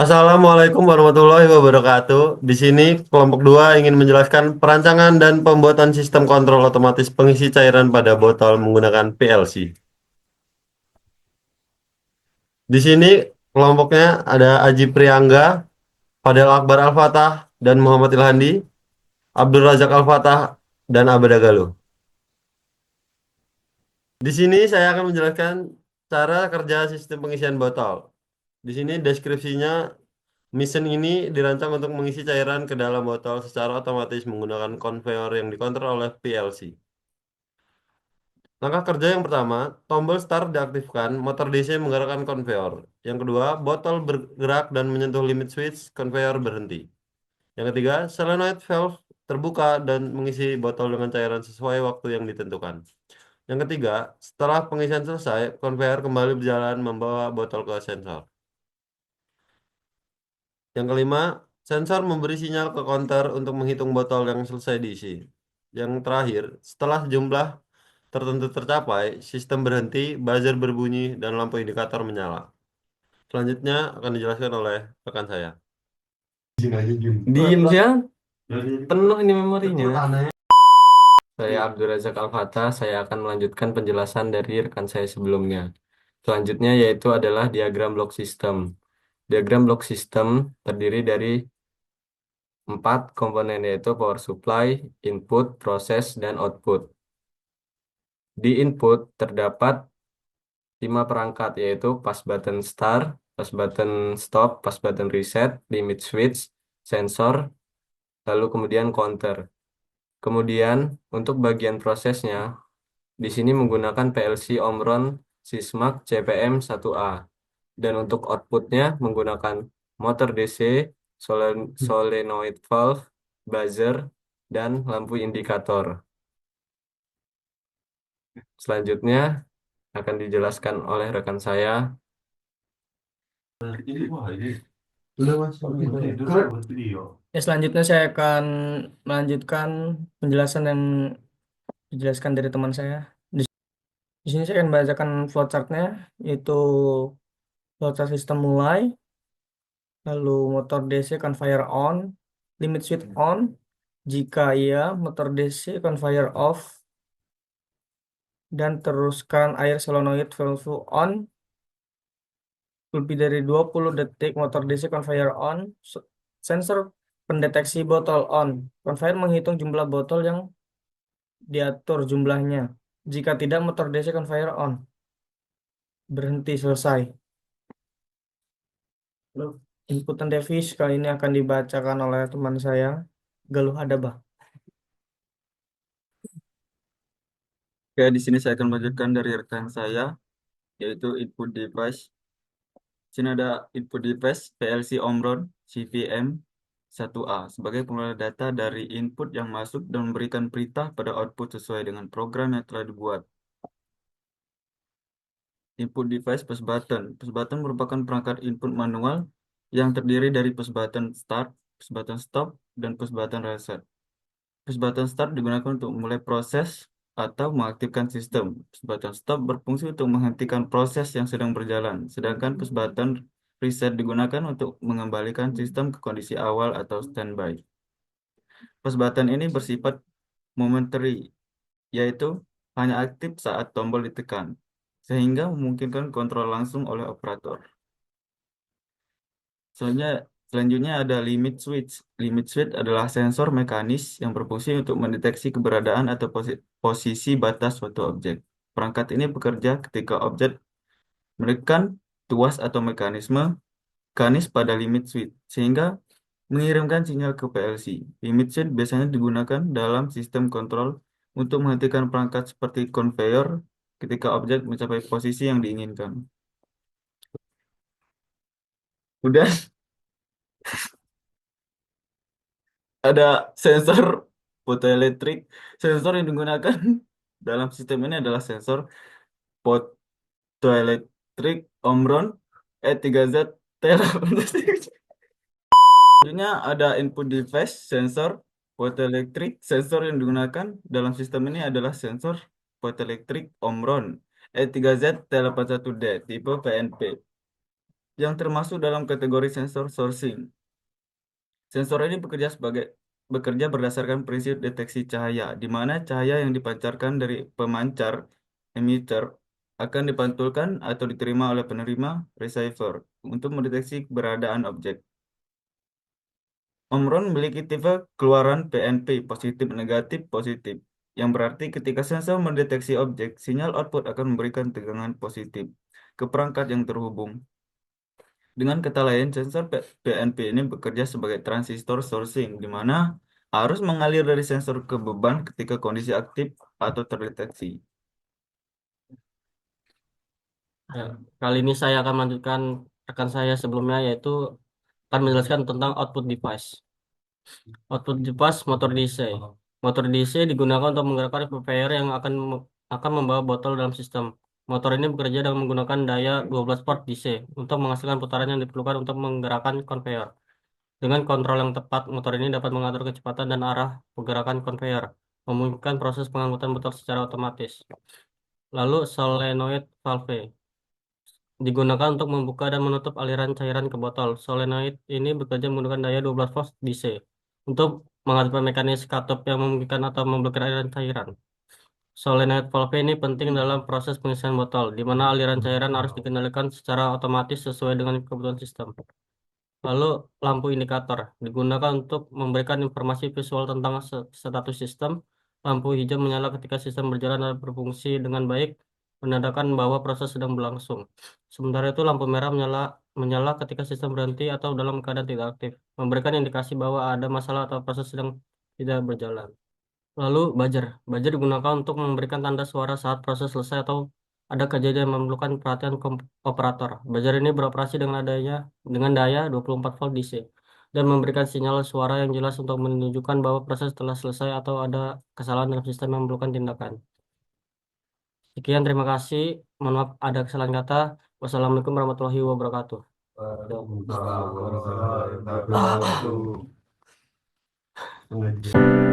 Assalamualaikum warahmatullahi wabarakatuh. Di sini kelompok 2 ingin menjelaskan perancangan dan pembuatan sistem kontrol otomatis pengisi cairan pada botol menggunakan PLC. Di sini kelompoknya ada Aji Priangga, Fadel Akbar Al-Fatah, dan Muhammad Ilhandi, Abdul Razak Al-Fatah, dan Abada Galuh. Di sini saya akan menjelaskan cara kerja sistem pengisian botol. Di sini deskripsinya, mesin ini dirancang untuk mengisi cairan ke dalam botol secara otomatis menggunakan konveyor yang dikontrol oleh PLC. Langkah kerja yang pertama, tombol start diaktifkan, motor DC menggerakkan konveyor. Yang kedua, botol bergerak dan menyentuh limit switch, konveyor berhenti. Yang ketiga, solenoid valve terbuka dan mengisi botol dengan cairan sesuai waktu yang ditentukan. Yang ketiga, setelah pengisian selesai, konveyor kembali berjalan membawa botol ke sensor. Yang kelima, sensor memberi sinyal ke counter untuk menghitung botol yang selesai diisi. Yang terakhir, setelah jumlah tertentu tercapai, sistem berhenti, buzzer berbunyi, dan lampu indikator menyala. Selanjutnya akan dijelaskan oleh rekan saya. Diem sih ya, penuh ini memorinya. Saya Abdul Razak Al-Fatah, saya akan melanjutkan penjelasan dari rekan saya sebelumnya. Selanjutnya yaitu adalah diagram blok sistem. Diagram blok sistem terdiri dari 4 komponen yaitu power supply, input, proses, dan output. Di input terdapat 5 perangkat yaitu pas button start, pas button stop, pas button reset, limit switch, sensor, lalu kemudian counter. Kemudian untuk bagian prosesnya di sini menggunakan PLC Omron Sysmax CPM 1A dan untuk outputnya menggunakan motor DC, solenoid valve, buzzer, dan lampu indikator. Selanjutnya akan dijelaskan oleh rekan saya. Ya, selanjutnya saya akan melanjutkan penjelasan yang dijelaskan dari teman saya. Di, di sini saya akan membacakan flowchartnya, yaitu flowchart sistem mulai, lalu motor DC conveyor on, limit switch on, jika iya motor DC conveyor off, dan teruskan air solenoid valve on, lebih dari 20 detik motor DC conveyor on, sensor pendeteksi botol on, conveyor menghitung jumlah botol yang diatur jumlahnya. Jika tidak, motor DC conveyor on. Berhenti, selesai. Lalu, input dan device kali ini akan dibacakan oleh teman saya, Galuh Adabah. Oke, di sini saya akan melanjutkan dari rekan saya, yaitu input device. Di sini ada input device PLC Omron CVM 1A sebagai pengelola data dari input yang masuk dan memberikan perintah pada output sesuai dengan program yang telah dibuat. Input device push button. Push button merupakan perangkat input manual yang terdiri dari push button start, push button stop, dan push button reset. Push button start digunakan untuk memulai proses atau mengaktifkan sistem. Push button stop berfungsi untuk menghentikan proses yang sedang berjalan, sedangkan push button reset digunakan untuk mengembalikan sistem ke kondisi awal atau standby. Push button ini bersifat momentary, yaitu hanya aktif saat tombol ditekan, sehingga memungkinkan kontrol langsung oleh operator. Selanjutnya ada limit switch. Limit switch adalah sensor mekanis yang berfungsi untuk mendeteksi keberadaan atau posisi batas suatu objek. Perangkat ini bekerja ketika objek menekan tuas atau mekanis pada limit switch, sehingga mengirimkan sinyal ke PLC. Limit switch biasanya digunakan dalam sistem kontrol untuk menghentikan perangkat seperti konveyor ketika objek mencapai posisi yang diinginkan. Udah ada sensor fotoelektrik. Sensor yang digunakan dalam sistem ini adalah sensor fotoelektrik Omron E3Z T8. Selanjutnya ada input device sensor fotoelektrik. Sensor yang digunakan dalam sistem ini adalah sensor fotoelektrik Omron E3Z T81D tipe PNP yang termasuk dalam kategori sensor sourcing. Sensor ini bekerja berdasarkan prinsip deteksi cahaya, di mana cahaya yang dipancarkan dari pemancar emitter akan dipantulkan atau diterima oleh penerima receiver untuk mendeteksi keberadaan objek. Omron memiliki tipe keluaran PNP positif negatif positif, yang berarti ketika sensor mendeteksi objek, sinyal output akan memberikan tegangan positif ke perangkat yang terhubung. Dengan kata lain, sensor PNP ini bekerja sebagai transistor sourcing, di mana arus mengalir dari sensor ke beban ketika kondisi aktif atau terdeteksi. Ya, kali ini saya akan melanjutkan rekan saya sebelumnya, yaitu akan menjelaskan tentang output device. Output device motor DC. Motor DC digunakan untuk menggerakkan conveyor yang akan membawa botol dalam sistem. Motor ini bekerja dengan menggunakan daya 12 volt DC untuk menghasilkan putaran yang diperlukan untuk menggerakkan conveyor. Dengan kontrol yang tepat, motor ini dapat mengatur kecepatan dan arah pergerakan conveyor, memungkinkan proses pengangkutan botol secara otomatis. Lalu solenoid valve digunakan untuk membuka dan menutup aliran cairan ke botol. Solenoid ini bekerja menggunakan daya 12 volt DC untuk mengaktifkan mekanisme katup yang memungkinkan atau memblokir aliran cairan. Solenoid valve ini penting dalam proses pengisian botol, di mana aliran cairan harus dikendalikan secara otomatis sesuai dengan kebutuhan sistem. Lalu lampu indikator digunakan untuk memberikan informasi visual tentang status sistem. Lampu hijau menyala ketika sistem berjalan dan berfungsi dengan baik, menandakan bahwa proses sedang berlangsung. Sementara itu lampu merah menyala ketika sistem berhenti atau dalam keadaan tidak aktif, memberikan indikasi bahwa ada masalah atau proses sedang tidak berjalan. Lalu buzzer digunakan untuk memberikan tanda suara saat proses selesai atau ada kejadian yang memerlukan perhatian operator. Buzzer ini beroperasi dengan daya 24 volt DC dan memberikan sinyal suara yang jelas untuk menunjukkan bahwa proses telah selesai atau ada kesalahan dalam sistem yang memerlukan tindakan. Sekian, terima kasih. Mohon maaf ada kesalahan kata. Wassalamualaikum warahmatullahi wabarakatuh. Waalaikumsalam warahmatullahi wabarakatuh.